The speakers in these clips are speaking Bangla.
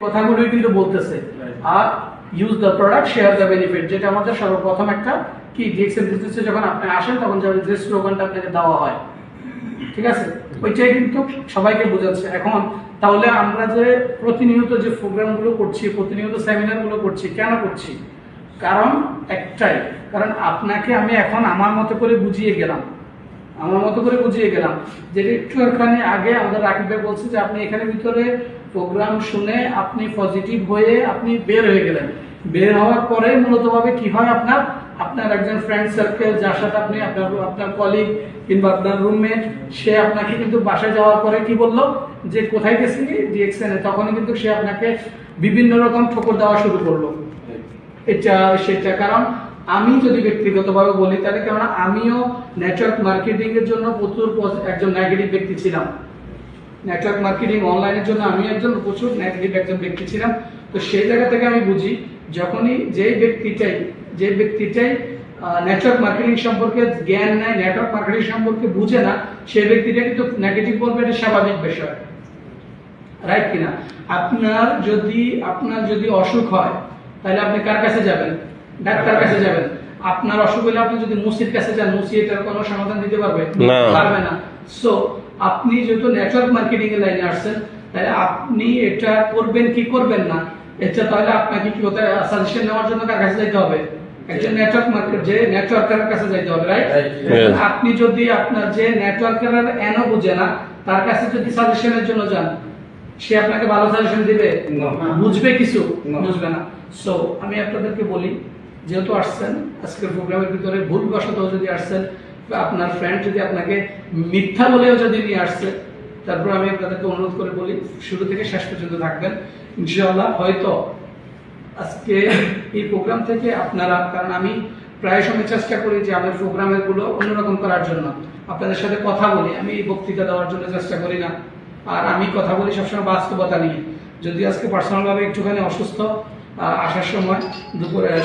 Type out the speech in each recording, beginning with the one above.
কথাগুলোই কিন্তু বলতেছে আর use the product share the benefit, যেটা আমাদের সর্বপ্রথম একটা কি ডিএক্সএন বিজনেসে যখন আপনি আসেন তখন যে স্লোগানটা আপনাকে দেওয়া হয়, ঠিক আছে, ওইটাই কিন্তু সবাইকে বোঝাচ্ছে। এখন তাহলে আমরা যে প্রতিনিয়ত যে প্রোগ্রামগুলো করছি, প্রতিনিয়ত সেমিনারগুলো করছি, কেন করছি? কারণ একটাই, কারণ আপনাকে আমি এখন আমার মতো করে বুঝিয়ে গেলাম, যেটা একটু এখানে আগে আমাদের রাকিব ভাই বলছে যে আপনি এখানে ভিতরে প্রোগ্রাম শুনে আপনি পজিটিভ হয়ে আপনি বের হয়ে গেলেন। বের হওয়ার পরে মূলত ভাবে কি হয়, আপনার একজন ফ্রেন্ড সার্কেল যার সাথে আপনি আপনার কলিগ কিংবা আপনার রুমমেট, সে আপনাকে কিন্তু বাসায় যাওয়ার পরে কি বললো যে কোথায় গেছিলি ডিএক্সএন এ, তখনই কিন্তু সে আপনাকে বিভিন্ন রকম ঠোকর দেওয়া শুরু করলো, এটা সেটা। কারণ আমি যদি ব্যক্তিগতভাবে বলি তাহলে, কেননা আমিও নেটওয়ার্ক মার্কেটিং এর জন্য প্রচুর একজন নেগেটিভ ব্যক্তি ছিলাম। নেটওয়ার্ক মার্কেটিং অনলাইনের জন্য আমি একজন প্রচুর নেগেটিভ একজন ব্যক্তি ছিলাম। তো সেই জায়গা থেকে আমি বুঝি, যখনই যে ব্যক্তিটাই নেটওয়ার্ক মার্কেটিং সম্পর্কে জ্ঞান নেয়, নেটওয়ার্ক মার্কেটিং সম্পর্কে বুঝে না, সেই ব্যক্তিটা কিন্তু নেগেটিভ বলবে, এটা স্বাভাবিক বিষয়, রাইট কিনা? আপনার যদি অসুখ হয় তাহলে আপনি কার কাছে যাবেন? ডাক্তার কাছে যাবেন। আপনার অসুখ হলে আপনি যদি মুসির কাছে যান, মুসি এটার কোনো সমাধান দিতে পারবে না। সো আপনি যেহেতু নেটওয়ার্ক মার্কেটিং এর লাইনে আসছেন, তাহলে আপনি এটা করবেন কি করবেন না, এটা তাহলে আপনাকে কি হতে সাজেশন নেওয়ার জন্য কার কাছে যেতে হবে? একজন নেটওয়ার্ক মার্কেট, যে নেটওয়ার্কারের কাছে যেতে হবে, রাইট? আপনি যদি আপনার যে নেটওয়ার্কার এনও বুঝে না, তার কাছে যদি সাজেশনের জন্য যান, সে আপনাকে ভালো সাজেশন দিবে? বুঝবে কিছু? বুঝবে না। সো আমি আপনাদেরকে বলি, যেহেতু আসছেন আজকের প্রোগ্রামের ভিতরে ভুলবশত যদি আসছেন, বা আপনার ফ্রেন্ড যদি আপনাকে মিথ্যা বলেও যদি নিয়ে আসছে, তারপর আমি আপনাদেরকে অনুরোধ করে বলি শুরু থেকে শেষ পর্যন্ত থাকবেন ইনশাআল্লাহ। হয়তো আজকে এই প্রোগ্রাম থেকে আপনারা, কারণ আমি প্রায় সময় চেষ্টা করি যে আমার প্রোগ্রামের গুলো অন্যরকম করার জন্য, আপনাদের সাথে কথা বলি, আমি এই বক্তৃতা দেওয়ার জন্য চেষ্টা করি না। আর আমি কথা বলি সবসময় বাস্তবতা নিয়ে। যদি আজকে পার্সোনাল ভাবে একটুখানি অসুস্থ, আসার সময়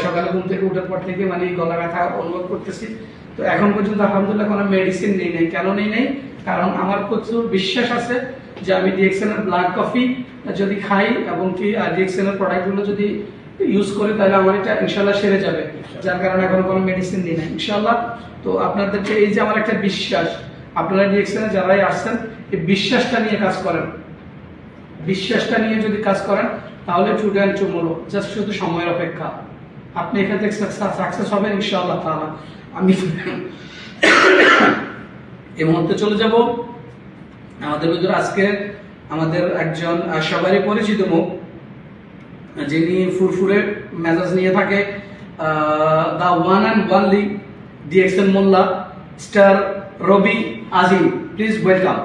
সকালে ঘুম থেকে উঠার পর থেকে মানে গলা ব্যথা অনুভব করতেছি, তো এখন পর্যন্ত আলহামদুলিল্লাহ কোনো মেডিসিন নেই নাই। কেন নেই নাই? কারণ আমার প্রচুর বিশ্বাস আছে যে আমি ডিএক্সএন এর ব্ল্যাক কফি যদি খাই এবং কি ডিএক্সএন এর প্রোডাক্টগুলো যদি ইউজ করি, তাহলে আমার এটা ইনশাল্লাহ সেরে যাবে, যার কারণে এখন কোনো মেডিসিন নেই নাই ইনশাল্লাহ। তো আপনাদেরকে এই যে আমার একটা বিশ্বাস, আপনারা ডিএক্সএন এ যারাই আসছেন, এই বিশ্বাসটা নিয়ে কাজ করেন। বিশ্বাসটা নিয়ে যদি কাজ করেন তাহলে টুডে অ্যান্ড টুমরো, জাস্ট শুধু সময়ের অপেক্ষা, আপনি এখান থেকে সাকসেস হবেন ইনশাআল্লাহ তাআলা। আমি এই মুহূর্তে চলে যাব আমাদের ভিতরে আজকে আমাদের একজন সবারই পরিচিত মুখ, যিনি ফুরফুরে মেজাজ নিয়ে থাকে, the one and only DXN Molla, star Robi Azim. Please welcome.